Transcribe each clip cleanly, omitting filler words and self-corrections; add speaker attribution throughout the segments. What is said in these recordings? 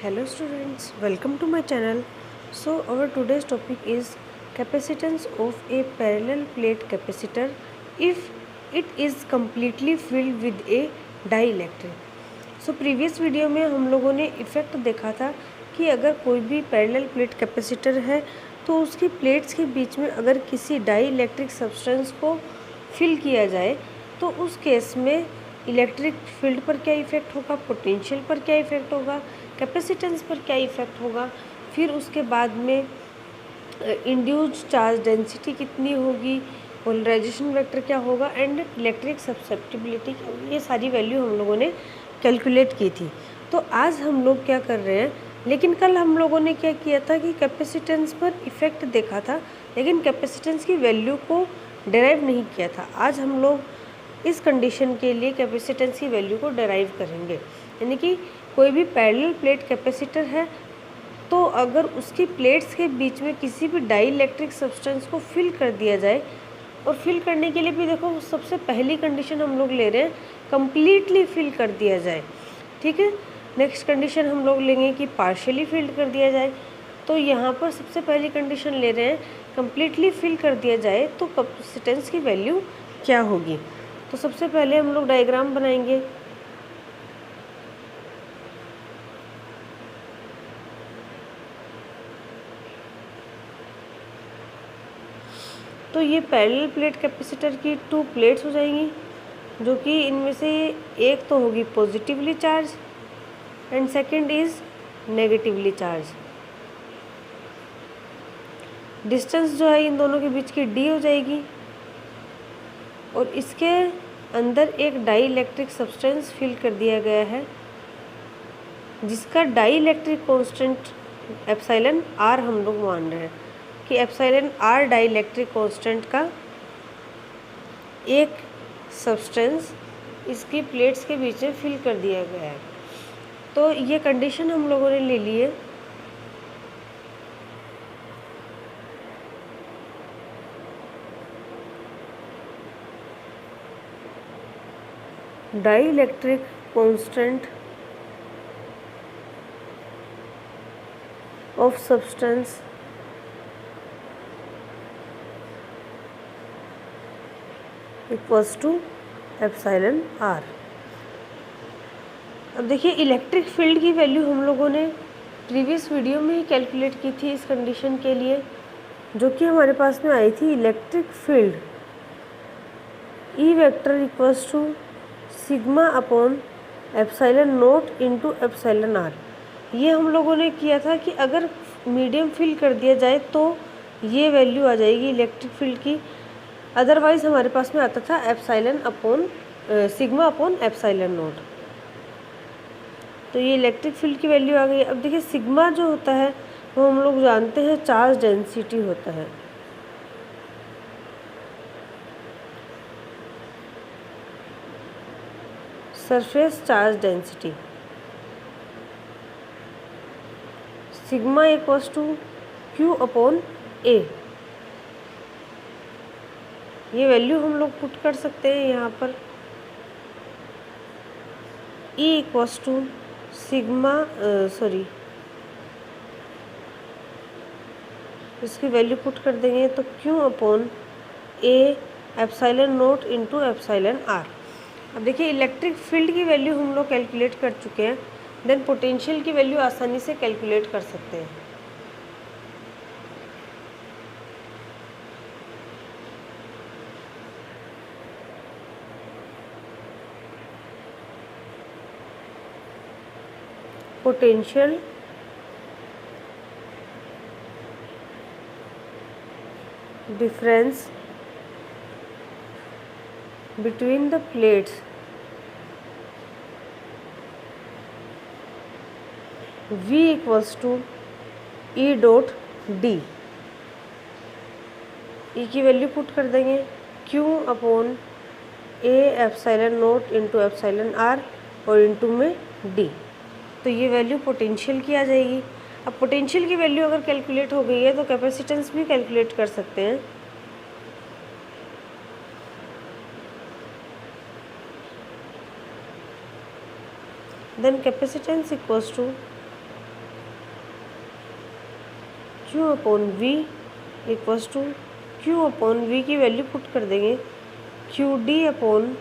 Speaker 1: Hello students, welcome to my channel. So our today's topic is capacitance of a parallel plate capacitor if it is completely filled with a dielectric. So previous video में हम लोगों ने effect देखा था कि अगर कोई भी पैरेलल प्लेट कैपेसिटर है तो उसकी प्लेट्स के बीच में अगर किसी डाईइलेक्ट्रिक सब्सटेंस को फिल किया जाए तो उस केस में इलेक्ट्रिक फील्ड पर क्या इफ़ेक्ट होगा, पोटेंशियल पर क्या इफ़ेक्ट होगा, कैपेसिटेंस पर क्या इफ़ेक्ट होगा, फिर उसके बाद में इंड्यूस्ड चार्ज डेंसिटी कितनी होगी, पोलराइजेशन वेक्टर क्या होगा एंड इलेक्ट्रिक सब्सेप्टिबिलिटी, ये सारी वैल्यू हम लोगों ने कैलकुलेट की थी। तो आज हम लोग क्या कर रहे हैं, लेकिन कल हम लोगों ने क्या किया था कि कैपेसिटेंस पर इफ़ेक्ट देखा था लेकिन कैपेसिटेंस की वैल्यू को डेराइव नहीं किया था। आज हम लोग इस कंडीशन के लिए कैपेसिटेंस की वैल्यू को डेराइव करेंगे, यानी कि कोई भी पैरेलल प्लेट कैपेसिटर है तो अगर उसकी प्लेट्स के बीच में किसी भी डाईइलेक्ट्रिक सब्सटेंस को फिल कर दिया जाए, और फिल करने के लिए भी देखो सबसे पहली कंडीशन हम लोग ले रहे हैं कम्प्लीटली फिल कर दिया जाए, ठीक है। नेक्स्ट कंडीशन हम लोग लेंगे कि पार्शियली फिल्ड कर दिया जाए। तो यहाँ पर सबसे पहली कंडीशन ले रहे हैं कम्प्लीटली फिल कर दिया जाए तो कैपेसिटेंस की वैल्यू क्या होगी। तो सबसे पहले हम लोग डायग्राम बनाएंगे। तो ये पैरेलल प्लेट कैपेसिटर की 2 प्लेट्स हो जाएंगी, जो कि इनमें से एक तो होगी positively charge and second is negatively charge. Distance जो है इन दोनों के बीच की d हो जाएगी और इसके अंदर एक डाईइलेक्ट्रिक सब्सटेंस फिल कर दिया गया है जिसका डाईइलेक्ट्रिक कांस्टेंट एप्सिलॉन r हम लोग मान रहे हैं कि एप्सिलॉन r डाईइलेक्ट्रिक कांस्टेंट का एक सब्सटेंस इसकी प्लेट्स के बीच में फिल कर दिया गया है। तो ये कंडीशन हम लोगों ने ले ली है। Dielectric constant of substance equals to epsilon r। अब देखिए इलेक्ट्रिक फील्ड की वैल्यू हम लोगों ने प्रीवियस वीडियो में ही कैलकुलेट की थी इस कंडीशन के लिए, जो कि हमारे पास में आई थी electric field E vector equals to sigma upon epsilon naught into epsilon r। ये हम लोगों ने किया था कि अगर मीडियम फिल कर दिया जाए तो ये वैल्यू आ जाएगी इलेक्ट्रिक फील्ड की, अदरवाइज हमारे पास में आता था epsilon upon sigma upon epsilon note. तो ये इलेक्ट्रिक फील्ड की वैल्यू आ गई। अब देखिए सिग्मा जो होता है वो हम लोग जानते हैं चार्ज डेंसिटी होता है। Surface charge density sigma equals to Q upon A. ये वैल्यू हम लोग पुट कर सकते हैं यहाँ पर। E इक्वल्स टू सिग्मा इसकी वैल्यू पुट कर देंगे तो Q upon A epsilon naught into epsilon r। अब देखिए इलेक्ट्रिक फील्ड की वैल्यू हम लोग कैलकुलेट कर चुके हैं, देन पोटेंशियल की वैल्यू आसानी से कैलकुलेट कर सकते हैं। Potential difference between the plates V equals to E dot D। E की वैल्यू पुट कर देंगे Q upon A epsilon naught into epsilon R और इंटू में D। तो ये वैल्यू पोटेंशियल की आ जाएगी। अब पोटेंशियल की वैल्यू अगर कैलकुलेट हो गई है तो कैपेसिटेंस भी कैलकुलेट कर सकते हैं। then capacitance equals to Q upon V equals to Q upon V की वैल्यू पुट कर देंगे Q D upon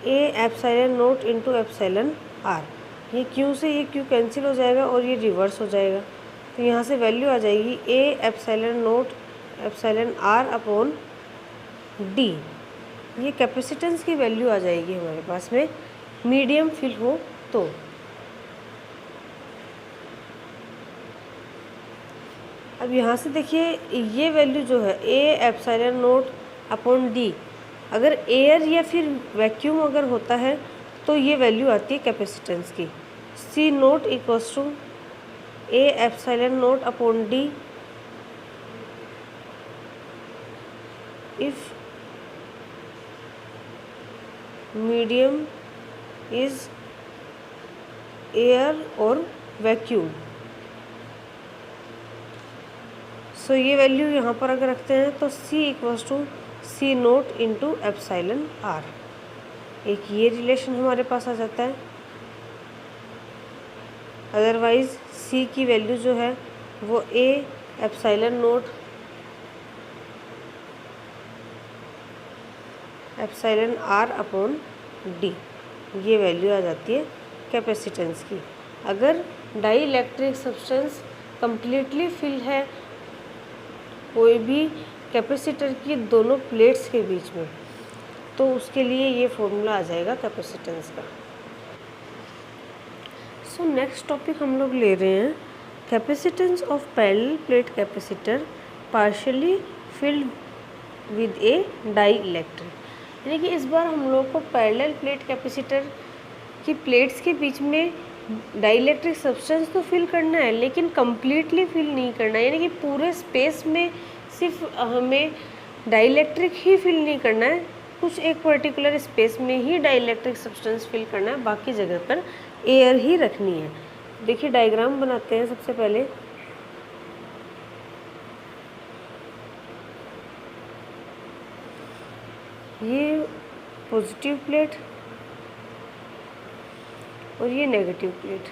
Speaker 1: A epsilon naught into epsilon R. ये क्यू से ये क्यू कैंसिल हो जाएगा और ये रिवर्स हो जाएगा, तो यहाँ से वैल्यू आ जाएगी A epsilon naught epsilon R upon D. ये कैपेसिटेंस की वैल्यू आ जाएगी हमारे पास में मीडियम फिल हो तो। अब यहाँ से देखिए ये वैल्यू जो है ए एप्सिलॉन नोट अपॉन डी, अगर एयर या फिर वैक्यूम अगर होता है तो ये वैल्यू आती है कैपेसिटेंस की। C naught equals to A epsilon naught upon D if medium is air और वैक्यूम। सो ये वैल्यू यहाँ पर अगर रखते हैं तो C equals to C naught into epsilon R, एक ये रिलेशन हमारे पास आ जाता है। अदरवाइज C की वैल्यू जो है वो A epsilon naught epsilon R upon D, ये वैल्यू आ जाती है कैपेसिटेंस की। अगर dielectric substance completely fill है कोई भी कैपेसिटर की दोनों प्लेट्स के बीच में, तो उसके लिए ये फॉर्मूला आ जाएगा कैपेसिटेंस का। सो नेक्स्ट टॉपिक हम लोग ले रहे हैं capacitance of parallel plate capacitor partially filled with a dielectric. यानी कि इस बार हम लोग को पैरेलल प्लेट कैपेसिटर की प्लेट्स के बीच में डाइलेक्ट्रिक सब्सटेंस तो फिल करना है, लेकिन कम्प्लीटली फिल नहीं करना है। यानी कि पूरे स्पेस में सिर्फ हमें डाइलेक्ट्रिक ही फिल नहीं करना है, कुछ एक पर्टिकुलर स्पेस में ही डाइलेक्ट्रिक सब्सटेंस फिल करना है, बाकी जगह पर एयर ही रखनी है। देखिए डायग्राम बनाते हैं सबसे पहले। ये पॉजिटिव प्लेट और ये नेगेटिव प्लेट।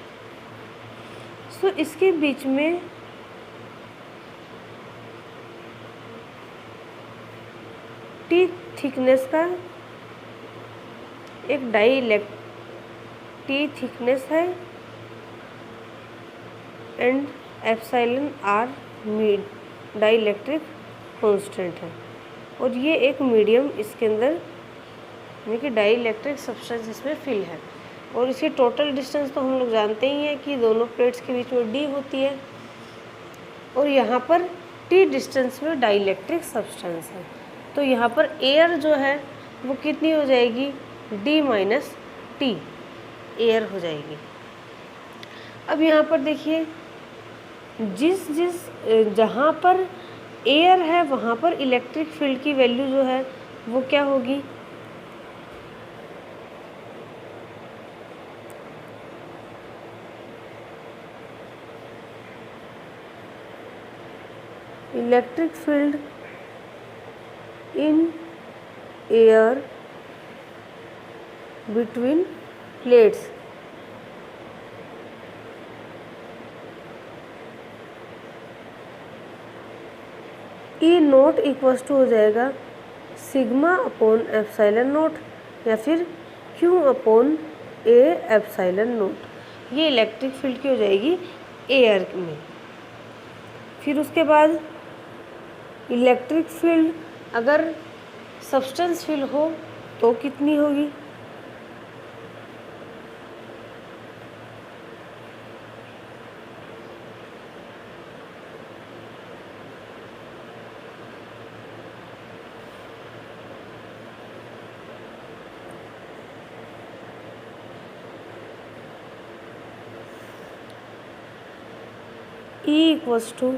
Speaker 1: सो इसके बीच में टी थिकनेस का एक टी थिकनेस है and epsilon R dielectric constant है, और ये एक मीडियम इसके अंदर यानी कि डाइलेक्ट्रिक सब्सटेंस इसमें फिल है। और इसकी टोटल डिस्टेंस तो हम लोग जानते ही हैं कि दोनों प्लेट्स के बीच में डी होती है, और यहाँ पर टी डिस्टेंस में डाइलेक्ट्रिक सब्सटेंस है। तो यहाँ पर एयर जो है वो कितनी हो जाएगी, डी माइनस टी एयर हो जाएगी। अब यहाँ पर देखिए जहाँ पर एयर है वहाँ पर इलेक्ट्रिक फील्ड की वैल्यू जो है वो क्या होगी, electric field in air between plates E naught equals to हो जाएगा सिग्मा अपॉन एप्सिलॉन नोट या फिर Q upon A epsilon naught. ये इलेक्ट्रिक फील्ड की हो जाएगी एयर में। फिर उसके बाद इलेक्ट्रिक फील्ड अगर सब्सटेंस फील्ड हो तो कितनी होगी, E equals to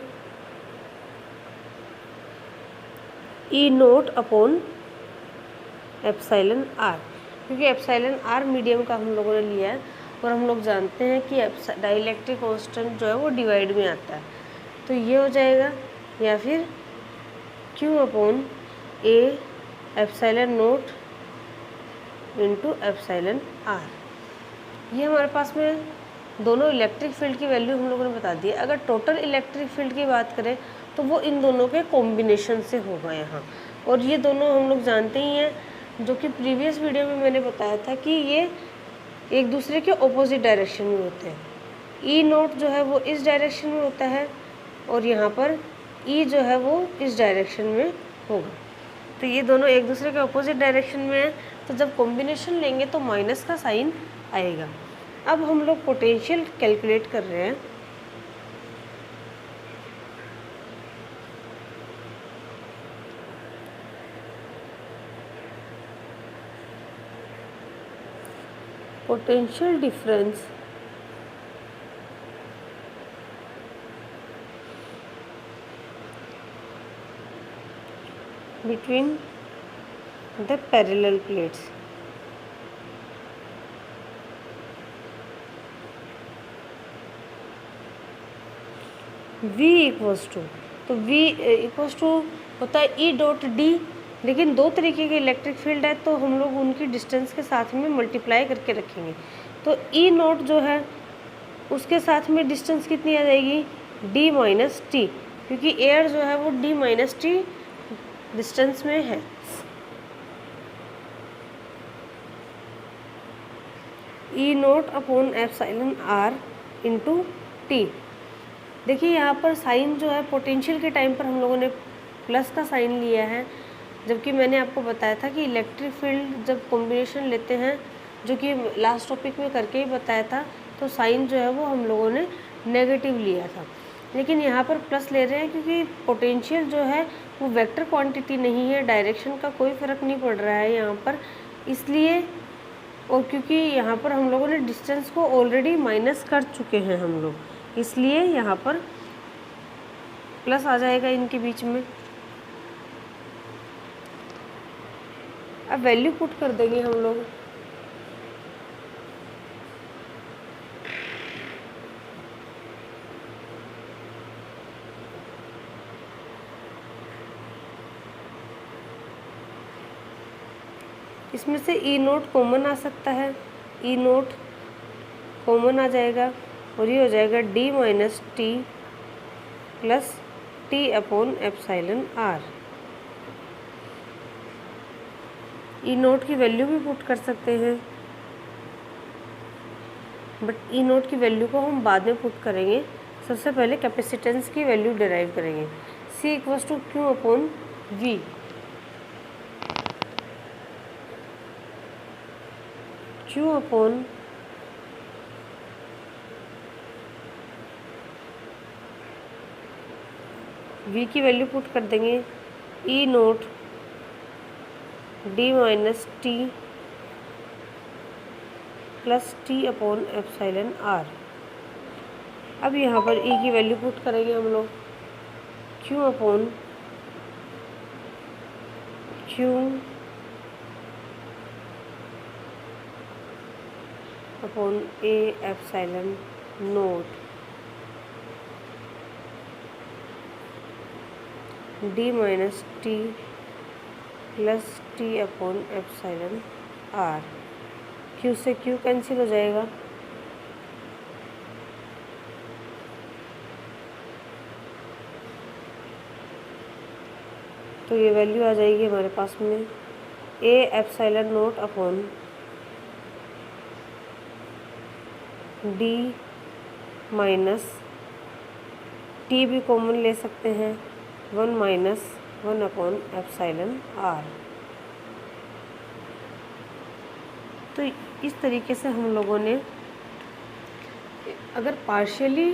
Speaker 1: E naught upon epsilon R, क्योंकि एप्सिलॉन आर मीडियम का हम लोगों ने लिया है और हम लोग जानते हैं कि डाइलेक्ट्रिक कांस्टेंट जो है वो डिवाइड में आता है, तो ये हो जाएगा या फिर Q upon A epsilon naught into epsilon R. ये हमारे पास में दोनों इलेक्ट्रिक फील्ड की वैल्यू हम लोगों ने बता दी है। अगर टोटल इलेक्ट्रिक फील्ड की बात करें तो वो इन दोनों के कॉम्बिनेशन से होगा यहाँ, और ये दोनों हम लोग जानते ही हैं, जो कि प्रीवियस वीडियो में मैंने बताया था कि ये एक दूसरे के ऑपोजिट डायरेक्शन में होते हैं। ई नोट जो है वो इस डायरेक्शन में होता है और यहाँ पर ई जो है वो इस डायरेक्शन में होगा। तो ये दोनों एक दूसरे के ऑपोजिट डायरेक्शन में है, तो जब कॉम्बिनेशन लेंगे तो माइनस का साइन आएगा। अब हम लोग पोटेंशियल कैलकुलेट कर रहे हैं। Potential difference between the parallel plates। V equals to, तो V इक्वल्स टू होता है E डॉट डी, लेकिन दो तरीके के इलेक्ट्रिक फील्ड है तो हम लोग उनकी डिस्टेंस के साथ में मल्टीप्लाई करके रखेंगे। तो E नोट जो है उसके साथ में डिस्टेंस कितनी आ जाएगी, D माइनस टी, क्योंकि एयर जो है वो D माइनस टी डिस्टेंस में है। E naught upon epsilon R into T. देखिए यहाँ पर साइन जो है पोटेंशियल के टाइम पर हम लोगों ने प्लस का साइन लिया है, जबकि मैंने आपको बताया था कि इलेक्ट्रिक फील्ड जब कॉम्बिनेशन लेते हैं, जो कि लास्ट टॉपिक में करके ही बताया था, तो साइन जो है वो हम लोगों ने नेगेटिव लिया था। लेकिन यहाँ पर प्लस ले रहे हैं क्योंकि पोटेंशियल जो है वो वेक्टर क्वांटिटी नहीं है, डायरेक्शन का कोई फ़र्क नहीं पड़ रहा है यहाँ पर, इसलिए। और क्योंकि यहाँ पर हम लोगों ने डिस्टेंस को ऑलरेडी माइनस कर चुके हैं हम लोग, इसलिए यहाँ पर प्लस आ जाएगा इनके बीच में। अब वैल्यू पुट कर देंगे हम लोग। इसमें से ई नोट कॉमन आ सकता है, ई नोट कॉमन आ जाएगा और ये हो जाएगा D minus T plus T upon epsilon R. E naught की वैल्यू भी पुट कर सकते हैं, बट ई नोट की वैल्यू को हम बाद में पुट करेंगे। सबसे पहले कैपेसिटेंस की वैल्यू डिराइव करेंगे। C equals to Q upon V. Q upon V की वैल्यू पुट कर देंगे, E naught D minus T plus T upon epsilon R. अब यहाँ पर ई की वैल्यू पुट करेंगे हम लोग, Q upon Q upon A epsilon naught D minus T plus T upon epsilon R. Q से क्यू कैंसिल हो जाएगा, तो ये वैल्यू आ जाएगी हमारे पास में ए epsilon naught upon D minus T भी कॉमन ले सकते हैं, 1 माइनस 1 अपॉन एप्सिलॉन आर। तो इस तरीके से हम लोगों ने, अगर पार्शियली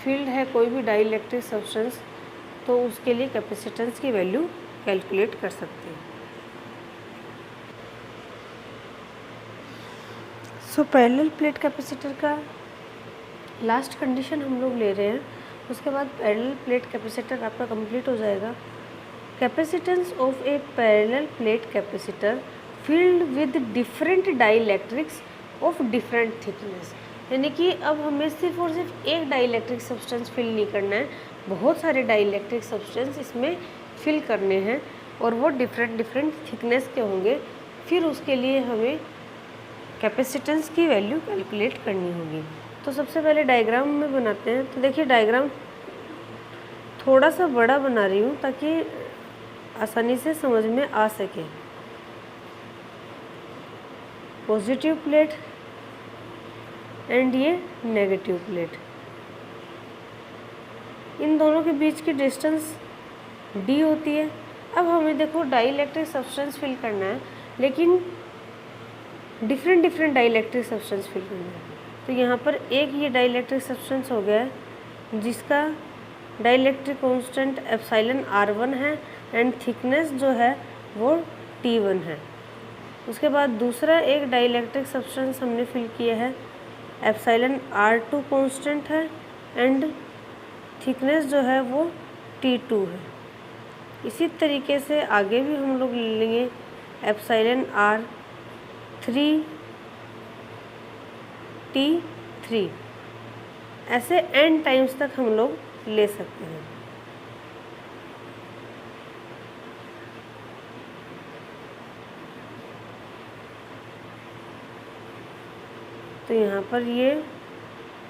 Speaker 1: फील्ड है कोई भी डाइलेक्ट्रिक सब्सटेंस, तो उसके लिए कैपेसिटेंस की वैल्यू कैलकुलेट कर सकते हैं। सो पैरेलल प्लेट कैपेसिटर का लास्ट कंडीशन हम लोग ले रहे हैं, उसके बाद पैरेलल प्लेट कैपेसिटर आपका कंप्लीट हो जाएगा। Capacitance of A parallel plate capacitor field with different dielectrics of different thickness. यानी कि अब हमें सिर्फ और सिर्फ एक डाइलेक्ट्रिक सब्सटेंस फिल नहीं करना है, बहुत सारे डाइलेक्ट्रिक सब्सटेंस इसमें फिल करने हैं और वो डिफरेंट थिकनेस के होंगे। फिर उसके लिए हमें कैपेसिटेंस की वैल्यू कैलकुलेट करनी होगी। तो सबसे पहले डायग्राम में बनाते हैं। तो देखिए डायग्राम थोड़ा सा बड़ा बना रही हूँ ताकि आसानी से समझ में आ सके। पॉजिटिव प्लेट एंड ये नेगेटिव प्लेट, इन दोनों के बीच की डिस्टेंस d होती है। अब हमें देखो डाइइलेक्ट्रिक सब्सटेंस फिल करना है, लेकिन डिफरेंट डाइइलेक्ट्रिक सब्सटेंस फिल करना है। तो यहाँ पर एक ये डाइइलेक्ट्रिक सब्सटेंस हो गया है जिसका डाइइलेक्ट्रिक कांस्टेंट एप्सिलॉन r1 है एंड थिकनेस जो है वो T1 है। उसके बाद दूसरा एक डाइइलेक्ट्रिक सब्सटेंस हमने फिल किया है, एप्सिलॉन r2 कांस्टेंट है एंड थिकनेस जो है वो T2 है। इसी तरीके से आगे भी हम लोग ले लेंगे एप्सिलॉन r3 T3, ऐसे n टाइम्स तक हम लोग ले सकते हैं। तो यहाँ पर ये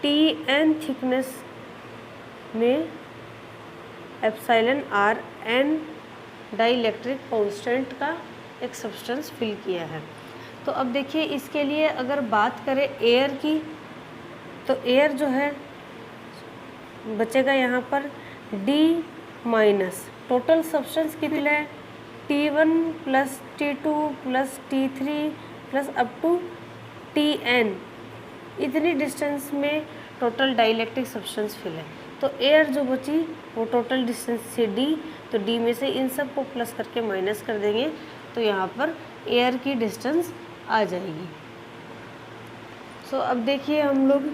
Speaker 1: Tn थिकनेस में एप्सिलॉन Rn डाइइलेक्ट्रिक कांस्टेंट का एक सब्सटेंस फिल किया है। तो अब देखिए इसके लिए अगर बात करें एयर की, तो एयर जो है बचेगा यहाँ पर D माइनस टोटल सब्सटेंस कितना है T1 plus T2 plus T3 plus up to Tn, इतनी डिस्टेंस में टोटल डाइइलेक्ट्रिक सब्सटेंस फिल है। तो एयर जो बची वो टोटल डिस्टेंस से D, तो D में से इन सब को प्लस करके माइनस कर देंगे तो यहाँ पर एयर की डिस्टेंस आ जाएगी। सो अब देखिए हम लोग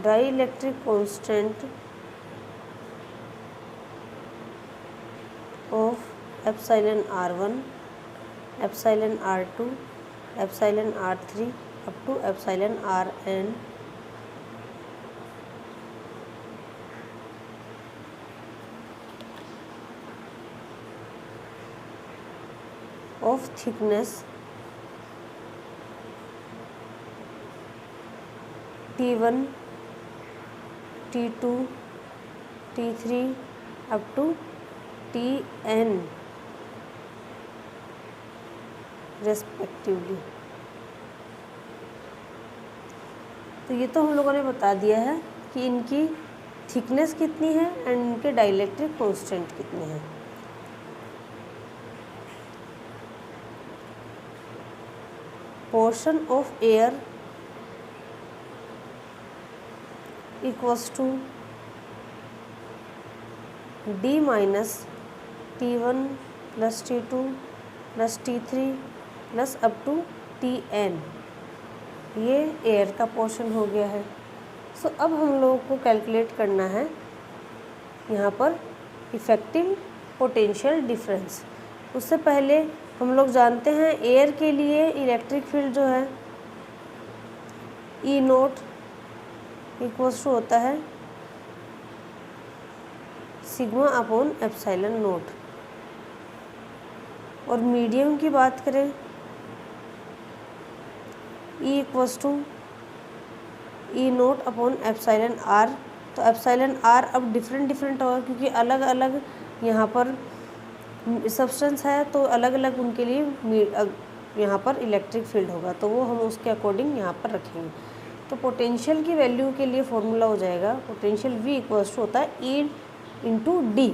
Speaker 1: dielectric constant of epsilon r1, epsilon r2, epsilon r3 up to epsilon rn of thickness T1, T2, T3 up to Tn respectively. तो ये तो हम लोगों ने बता दिया है कि इनकी थिकनेस कितनी है एंड इनके डाइइलेक्ट्रिक कांस्टेंट कितने हैं। Portion of air equals to D minus T1 plus T2 plus T3 plus up to Tn, ये एयर का पोर्शन हो गया है। सो अब हम लोगों को कैलकुलेट करना है यहाँ पर इफ़ेक्टिव पोटेंशियल डिफरेंस। उससे पहले हम लोग जानते हैं एयर के लिए इलेक्ट्रिक फील्ड जो है E नोट इक्वल्स टू होता है सिग्मा अपॉन एप्सिलॉन नोट। और मीडियम की बात करें E equals to E naught upon epsilon R। तो एप्सिलॉन R अब डिफरेंट होगा क्योंकि अलग अलग यहाँ पर सब्सटेंस है, तो अलग अलग उनके लिए यहाँ पर इलेक्ट्रिक फील्ड होगा, तो वो हम उसके अकॉर्डिंग यहाँ पर रखेंगे। तो पोटेंशियल की वैल्यू के लिए फॉर्मूला हो जाएगा पोटेंशियल V इक्वल्स टू होता है E इंटू D।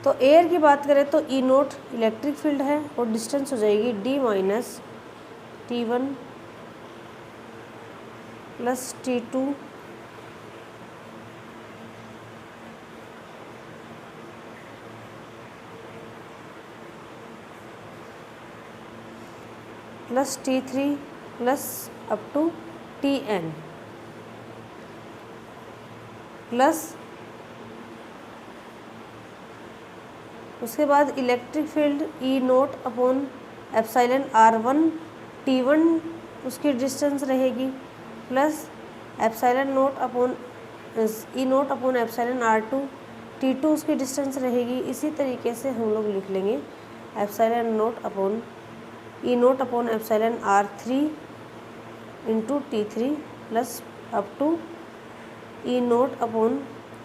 Speaker 1: तो एयर की बात करें तो E नोट इलेक्ट्रिक फील्ड है और डिस्टेंस हो जाएगी D minus T1 plus T2 plus T3 plus up to Tn plus उसके बाद electric field E naught upon epsilon R1 T1 उसकी डिस्टेंस रहेगी, plus epsilon naught upon E naught upon epsilon R2 T2 उसकी distance रहेगी। इसी तरीके से हम लोग लिख लेंगे epsilon naught upon E naught upon epsilon R3 into T3 plus up to E naught upon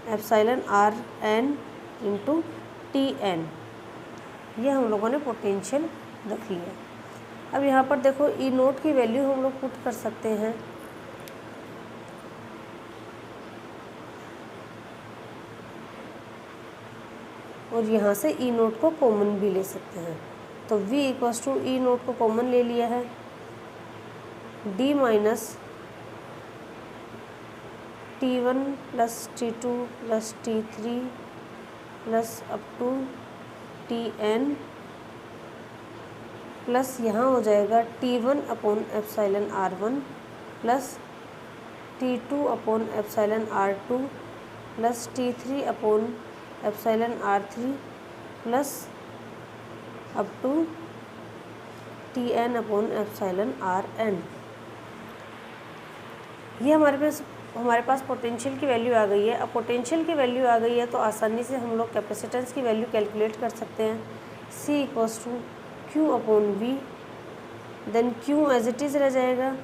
Speaker 1: epsilon Rn into Tn। ये हम लोगों ने पोटेंशियल रख लिया। अब यहाँ पर देखो ई नोट की वैल्यू हम लोग पुट कर सकते हैं, और यहाँ से ई नोट को कॉमन भी ले सकते हैं। तो v equals to E naught को कॉमन ले लिया है, d minus T1 plus T2 plus T3 plus up to Tn plus यहाँ हो जाएगा T1 upon epsilon R1 plus T2 upon epsilon R2 plus T3 upon epsilon R3 plus up to Tn upon epsilon Rn। ये हमारे पास potential की value आ गई है। अब potential की वैल्यू आ गई है तो आसानी से हम लोग कैपेसिटेंस की वैल्यू कैलकुलेट कर सकते हैं। C equals to Q upon V, then Q as it is रह जाएगा,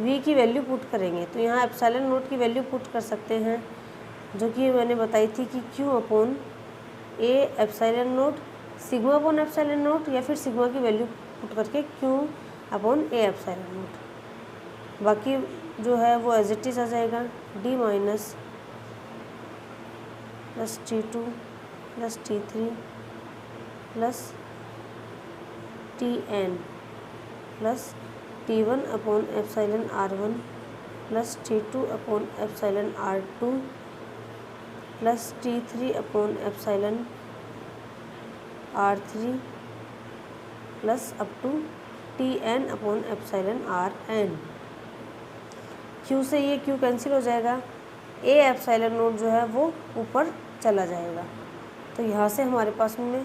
Speaker 1: V की वैल्यू पुट करेंगे तो यहाँ एप्सिलॉन नोट की वैल्यू पुट कर सकते हैं, जो कि मैंने बताई थी कि Q upon A epsilon note, sigma upon epsilon naught, या फिर सिग्मा की वैल्यू पुट करके Q upon A epsilon note. बाकी जो है वो एज इट इज़ आ जाएगा, d minus plus T2 plus T3 plus Tn plus T1 upon epsilon R1 plus T2 upon epsilon R2 plus T3 upon epsilon R3 plus up to Tn upon epsilon Rn। Q से ये Q cancel हो जाएगा, A epsilon note जो है वो ऊपर चला जाएगा। तो यहाँ से हमारे पास में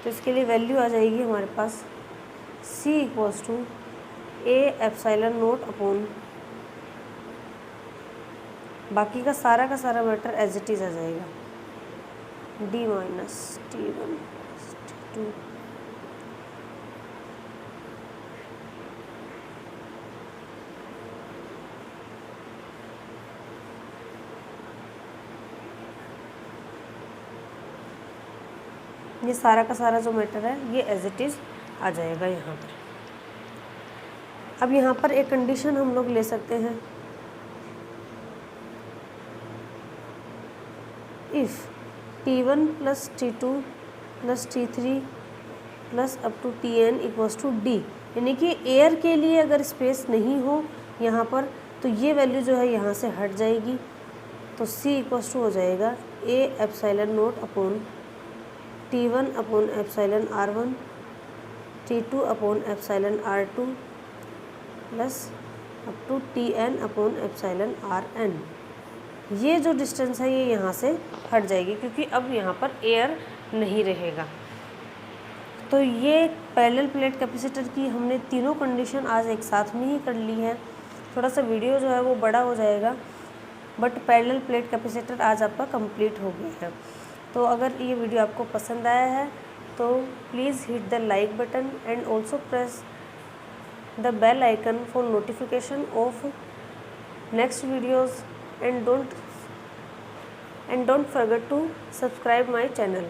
Speaker 1: तो इसके लिए वैल्यू आ जाएगी हमारे पास C equals to A epsilon naught upon, बाकी का सारा मैटर एज इट इज़ आ जाएगा, d minus T1 plus T2 ये सारा का सारा जो मैटर है ये एज इट इज़ आ जाएगा यहाँ पर। अब यहाँ पर एक कंडीशन हम लोग ले सकते हैं, if T1 plus T2 plus T3 plus up to Tn equals to D, यानी कि एयर के लिए अगर स्पेस नहीं हो यहाँ पर तो ये वैल्यू जो है यहाँ से हट जाएगी। तो C इक्वल्स टू हो जाएगा A epsilon naught upon T1 upon epsilon R1 T2 upon epsilon R2 plus up to Tn upon epsilon Rn। ये जो डिस्टेंस है ये यहाँ से हट जाएगी क्योंकि अब यहाँ पर एयर नहीं रहेगा। तो ये पैरेलल प्लेट कैपेसिटर की हमने तीनों कंडीशन आज एक साथ में ही कर ली है। थोड़ा सा वीडियो जो है वो बड़ा हो जाएगा, बट पैरेलल प्लेट कैपेसिटर आज आपका कंप्लीट हो गया है। तो अगर ये वीडियो आपको पसंद आया है तो please hit the like button and also press the bell icon for notification of next videos and don't forget to subscribe my channel.